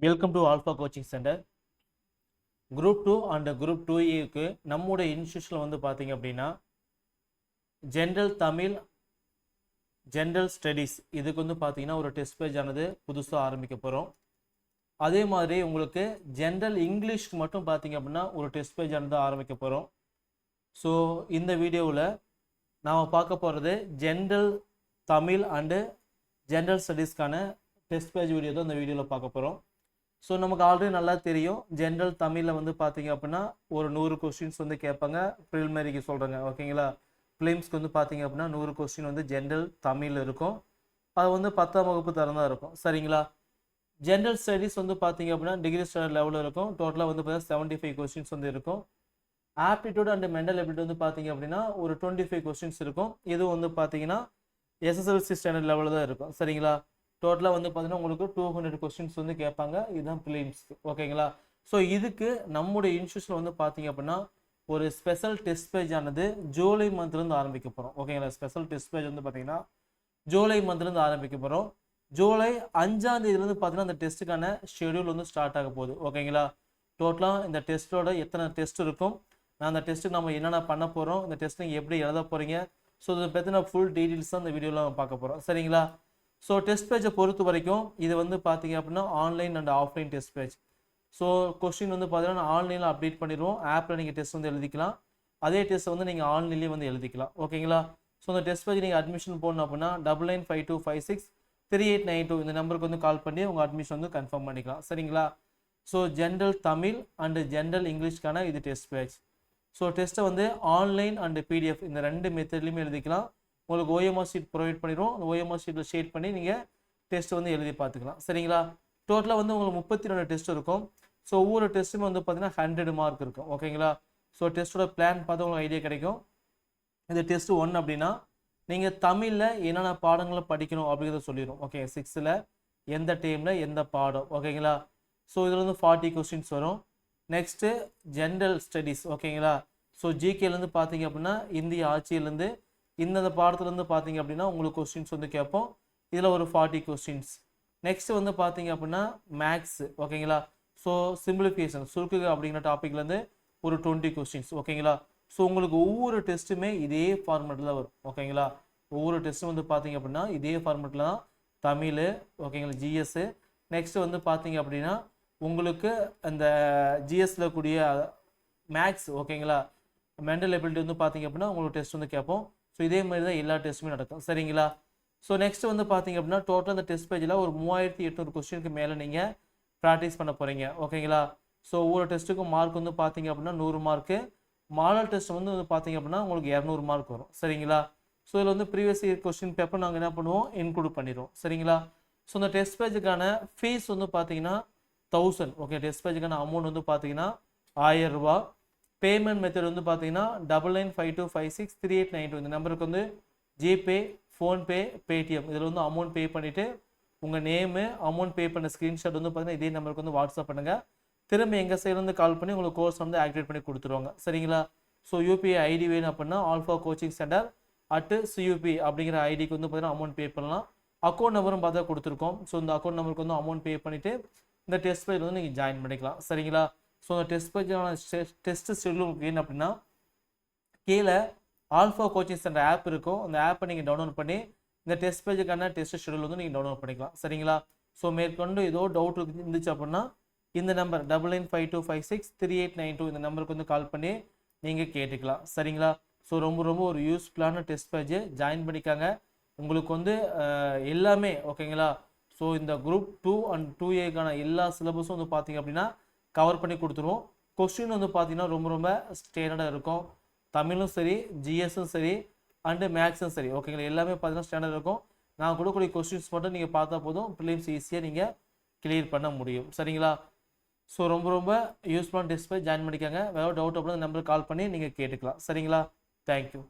Welcome to Alpha coaching centre. Group 2 and group 2ஏக்கு நம்முடைய இன்ஸ்டியூஷனில் வந்து பார்த்தீங்க அப்படின்னா ஜென்ரல் தமிழ், ஜென்ரல் ஸ்டடீஸ் இதுக்கு வந்து பார்த்தீங்கன்னா ஒரு டெஸ்ட் பேஜ் ஆனது புதுசாக ஆரம்பிக்க போகிறோம். அதே மாதிரி உங்களுக்கு ஜென்ரல் இங்கிலீஷ்க்கு மட்டும் பார்த்தீங்க அப்படின்னா ஒரு டெஸ்ட் பேஜ் ஆனது ஆரம்பிக்க போகிறோம். ஸோ இந்த வீடியோவில் நாம் பார்க்க போகிறது ஜென்ரல் தமிழ் அண்டு ஜென்ரல் ஸ்டடீஸ்க்கான டெஸ்ட் பேஜ் வீடியோ தான் இந்த வீடியோவில் பார்க்க போகிறோம். ஸோ நமக்கு ஆல்ரெடி நல்லா தெரியும், ஜென்ரல் தமிழில் வந்து பார்த்தீங்க அப்படின்னா ஒரு 100 கொஸ்டின்ஸ் வந்து கேட்பாங்க. ப்ரிலிமினரிக்கு சொல்கிறேங்க, ஓகேங்களா. ஃபிலிம்ஸ்க்கு வந்து பார்த்தீங்க அப்படின்னா 100 கொஸ்டின் வந்து ஜென்ரல் தமிழில் இருக்கும். அது வந்து 10ஆம் வகுப்பு தரம் தான் இருக்கும், சரிங்களா. ஜென்ரல் ஸ்டடீஸ் வந்து பார்த்தீங்க அப்படின்னா டிகிரி ஸ்டாண்டர்ட் லெவலில் இருக்கும். டோட்டலாக வந்து பார்த்தீங்கன்னா 75 கொஸ்டின்ஸ் வந்து இருக்கும். ஆப்டிடியூட் அண்ட் மென்டல் எபிலிட்டி வந்து பார்த்தீங்க அப்படின்னா ஒரு 25 கொஸ்டின்ஸ் இருக்கும். இது வந்து பார்த்தீங்கன்னா எஸ்எஸ்எல்சி ஸ்டாண்டர்ட் லெவலில் தான் இருக்கும், சரிங்களா. டோட்டலாக வந்து பார்த்தீங்கன்னா உங்களுக்கு 200 கொஸ்டின்ஸ் வந்து கேட்பாங்க. இதுதான் ப்ரிலிம்ஸ்க்கு, ஓகேங்களா. ஸோ இதுக்கு நம்முடைய இன்ஸ்டியூஷனில் வந்து பார்த்தீங்க அப்படின்னா ஒரு ஸ்பெஷல் டெஸ்ட் பேஜ் ஆனது ஜூலை மந்த்லேருந்து ஆரம்பிக்க போகிறோம், ஓகேங்களா. ஸ்பெஷல் டெஸ்ட் பேஜ் வந்து பார்த்தீங்கன்னா ஜூலை மந்த்லேருந்து ஆரம்பிக்க போகிறோம். ஜூலை 5ஆம் தேதியிலேருந்து பார்த்தீங்கன்னா அந்த டெஸ்ட்டுக்கான ஷெடியூல் வந்து ஸ்டார்ட் ஆக போகுது, ஓகேங்களா. டோட்டலாக இந்த டெஸ்ட்டோட எத்தனை டெஸ்ட் இருக்கும், நான் அந்த டெஸ்ட்டுக்கு நம்ம என்னென்ன பண்ண போகிறோம், இந்த டெஸ்ட் நீங்கள் எப்படி எழுத போகிறீங்க, ஸோ இதை பற்றின ஃபுல் டீட்டெயில்ஸ் தான் இந்த வீடியோவில் நம்ம பார்க்க போகிறோம், சரிங்களா. ஸோ டெஸ்ட் பேஜை பொறுத்த வரைக்கும் இது வந்து பார்த்தீங்க அப்படின்னா online and offline test page. So question வந்து பார்த்தீங்கன்னா ஆன்லைனில் அப்டேட் பண்ணிடுவோம். ஆப்பில் நீங்கள் டெஸ்ட் வந்து எழுதிக்கலாம். அதே டெஸ்ட் வந்து நீங்கள் ஆன்லைன்லேயே வந்து எழுதிக்கலாம், ஓகேங்களா. ஸோ இந்த டெஸ்ட் பேஜ் நீங்கள் அட்மிஷன் போடணும் அப்படின்னா 9952563892 இந்த நம்பருக்கு வந்து கால் பண்ணி உங்கள் அட்மிஷன் வந்து கன்ஃபார்ம் பண்ணிக்கலாம், சரிங்களா. So general Tamil and general இங்கிலீஷ்க்கான இது டெஸ்ட் பேஜ். ஸோ டெஸ்ட்டை வந்து ஆன்லைன் அண்டு பிடிஎஃப் இந்த 2 மெத்தட்லையுமே எழுதிக்கலாம். உங்களுக்கு ஓஎம்ஆர் ஷீட் ப்ரொவைட் பண்ணிடுவோம். அந்த ஓஎம்ஆர் ஷீட்டில் ஷேட் பண்ணி நீங்கள் டெஸ்ட் வந்து எழுதி பார்த்துக்கலாம், சரிங்களா. டோட்டலாக வந்து உங்களுக்கு 32 டெஸ்ட் இருக்கும். ஸோ ஒவ்வொரு டெஸ்ட்டுமே வந்து பார்த்தீங்கன்னா 100 மார்க் இருக்கும், ஓகேங்களா. ஸோ டெஸ்ட்டோட பிளான் பார்த்து உங்களுக்கு ஐடியா கிடைக்கும். இது டெஸ்ட் 1 அப்படின்னா நீங்கள் தமிழில் என்னென்ன பாடங்களை படிக்கணும் அப்படிங்கிறத சொல்லிடும், ஓகே. 6ல் எந்த டைமில் எந்த பாடம், ஓகேங்களா. ஸோ இதில் வந்து 40 கொஸ்டின்ஸ் வரும். நெக்ஸ்ட்டு ஜென்ரல் ஸ்டடீஸ், ஓகேங்களா. ஸோ ஜிகேலேருந்து பார்த்தீங்க அப்படின்னா இந்திய ஆட்சியிலேருந்து இந்த பாடத்துலேருந்து பார்த்தீங்க அப்படின்னா உங்களுக்கு கொஸ்டின்ஸ் வந்து கேட்போம். இதில் ஒரு 40 கொஸ்டின்ஸ். நெக்ஸ்ட் வந்து பார்த்தீங்க அப்படின்னா மேக்ஸ், ஓகேங்களா. ஸோ சிம்பிளிஃபிகேஷன் சுருக்குக அப்படிங்கிற டாப்பிக்லேருந்து ஒரு 20 கொஸ்டின்ஸ், ஓகேங்களா. ஸோ உங்களுக்கு ஒவ்வொரு டெஸ்ட்டுமே இதே ஃபார்மேட்டில் வரும், ஓகேங்களா. ஒவ்வொரு டெஸ்ட்டும் வந்து பார்த்தீங்க அப்படின்னா இதே ஃபார்மேட்டில் தான் தமிழ், ஓகேங்களா, ஜிஎஸ்ஸு. நெக்ஸ்ட்டு வந்து பார்த்தீங்க அப்படின்னா உங்களுக்கு அந்த ஜிஎஸ்சில் கூடிய மேக்ஸ், ஓகேங்களா, மென்டல் எபிலிட்டி வந்து பார்த்தீங்க அப்படின்னா உங்களுக்கு டெஸ்ட் வந்து கேட்போம். ஸோ இதே மாதிரி தான் எல்லா டெஸ்ட்டுமே நடக்கும், சரிங்களா. ஸோ நெக்ஸ்ட் வந்து பார்த்தீங்க அப்படின்னா டோட்டல் அந்த டெஸ்ட் பேஜில் ஒரு 3800 கொஸ்டினுக்கு மேலே நீங்கள் ப்ராக்டிஸ் பண்ண போகிறீங்க, ஓகேங்களா. ஸோ ஒவ்வொரு டெஸ்ட்டுக்கும் மார்க் வந்து பார்த்தீங்க அப்படின்னா 100 மார்க்கு. மாடல் டெஸ்ட் வந்து பார்த்தீங்க அப்படின்னா உங்களுக்கு 200 மார்க் வரும், சரிங்களா. ஸோ இதில் வந்து ப்ரீவியஸ் இயர் கொஸ்டின் பேப்பர் நாங்கள் என்ன பண்ணுவோம், இன்க்ளூட் பண்ணிடுவோம், சரிங்களா. ஸோ இந்த டெஸ்ட் பேஜுக்கான ஃபீஸ் வந்து பார்த்தீங்கன்னா 1000, ஓகே. டெஸ்ட் பேஜுக்கான அமௌண்ட் வந்து பார்த்தீங்கன்னா 1000 ரூபா. பேமெண்ட் மெத்தட் வந்து பார்த்தீங்கன்னா 9952563892 இந்த நம்பருக்கு வந்து ஜிபே, ஃபோன்பே, பேடிஎம் இதில் வந்து அமௌண்ட் பே பண்ணிவிட்டு உங்கள் நேமு, அமௌண்ட் பே பண்ண ஸ்க்ரீன்ஷாட் வந்து பார்த்தீங்கன்னா இதே நம்பருக்கு வந்து வாட்ஸ்அப் பண்ணுங்கள். திரும்ப எங்கள் சைட்லேருந்து கால் பண்ணி உங்களுக்கு கோர்ஸ் வந்து ஆக்டிவேட் பண்ணி கொடுத்துருவாங்க, சரிங்களா. ஸோ யூபிஐ ஐடி வேணும் அப்படின்னா ஆல்ஃபா கோச்சிங் சென்டர் @CUP அப்படிங்கிற ஐடிக்கு வந்து பார்த்தீங்கன்னா அமௌண்ட் பே பண்ணலாம். அக்கௌண்ட் நம்பரும் பார்த்தா கொடுத்துருக்கோம். ஸோ இந்த அக்கௌண்ட் நம்பருக்கு வந்து அமௌண்ட் பே பண்ணிவிட்டு இந்த டெஸ்ட் பேஜ் வந்து நீங்கள் ஜாயின் பண்ணிக்கலாம், சரிங்களா. ஸோ அந்த டெஸ்ட் பேஜான டெஸ்ட் ஷெட்யூல் என்ன அப்படின்னா கீழே ஆல்ஃபா கோச்சிங் சென்டர் ஆப் இருக்கும். அந்த ஆப்பை நீங்கள் டவுன்லோட் பண்ணி இந்த டெஸ்ட் பேஜுக்கான டெஸ்ட் ஷெட்யூல் வந்து நீங்கள் டவுன்லோட் பண்ணிக்கலாம், சரிங்களா. ஸோ மேற்கொண்டு ஏதோ டவுட் இருந்துச்சு அப்படின்னா இந்த நம்பர் 9952563892 இந்த நம்பருக்கு வந்து கால் பண்ணி நீங்கள் கேட்டுக்கலாம், சரிங்களா. ஸோ ரொம்ப ஒரு யூஸ்ஃபுல்லான டெஸ்ட் பேஜ் ஜாயின் பண்ணிக்காங்க. உங்களுக்கு வந்து எல்லாமே, ஓகேங்களா. ஸோ இந்த குரூப் 2 அண்ட் 2ஏக்கான எல்லா சிலபஸும் வந்து பார்த்தீங்க அப்படின்னா கவர் பண்ணி கொடுத்துருவோம். கொஸ்டின் வந்து பார்த்தீங்கன்னா ரொம்ப ஸ்டாண்டர்டாக இருக்கும். தமிழும் சரி, ஜிஎஸும் சரி அண்டு மேக்ஸும் சரி, ஓகேங்களா. எல்லாமே பார்த்தீங்கன்னா ஸ்டாண்டர்ட் இருக்கும். நான் கொடுக்கக்கூடிய கொஸ்டின்ஸ் மட்டும் நீங்கள் பார்த்தா போதும், ப்ரிலிம்ஸ் ஈஸியாக நீங்கள் கிளியர் பண்ண முடியும், சரிங்களா. ஸோ ரொம்ப யூஸ்ஃபுல்லான டெஸ்ட் பேஜ் ஜாயின் பண்ணிக்காங்க. வேறு டவுட் அப்படின்னா நம்பருக்கு கால் பண்ணி நீங்கள் கேட்டுக்கலாம், சரிங்களா. தேங்க்யூ.